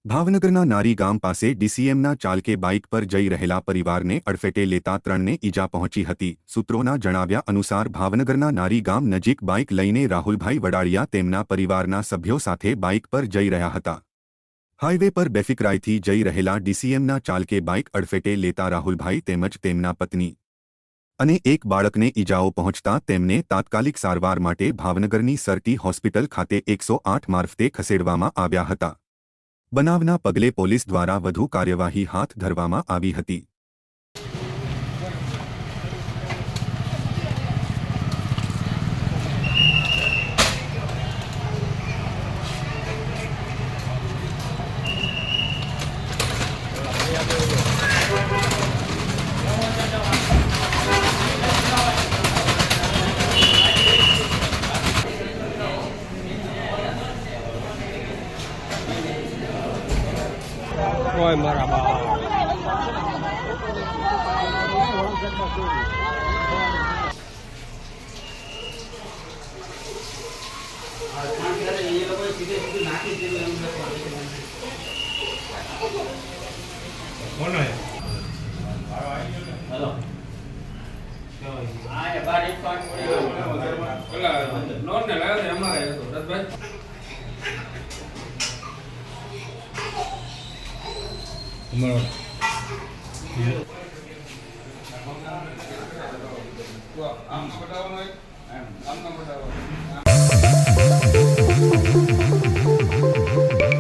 ભાવનગરના નારી ગામ પાસે ડીસીએમના ચાલકે બાઇક પર જઈ રહેલા પરિવારને અડફેટે લેતા ત્રણને ઈજા પહોંચી હતી। સૂત્રોના જણાવ્યા અનુસાર ભાવનગરના નારી ગામ નજીક બાઇક લઈને રાહુલભાઈ વડાળિયા તેમના પરિવારના સભ્યો સાથે બાઇક પર જઈ રહ્યા હતા। હાઇવે પર બેફિકરાઈથી જઈ રહેલા ડીસીએમના ચાલકે બાઇક અડફેટે લેતા રાહુલભાઈ તેમજ તેમના પત્ની અને એક બાળકને ઈજાઓ પહોંચતા તેમને તાત્કાલિક સારવાર માટે ભાવનગરની સરટી હોસ્પિટલ ખાતે 108 મારફતે ખસેડવામાં આવ્યા હતા। બનાવના પગલે પોલીસ દ્વારા વધુ કાર્યવાહી હાથ ધરવામાં આવી હતી। Ôi mà bà કોણ હે હેલો આ એ બાર એક પાટ પડી પેલા નોટ ને લાવ્યો અમારે હતો રતભાઈ અમારો આમ બતાવવાનો આમ બતાવવાનો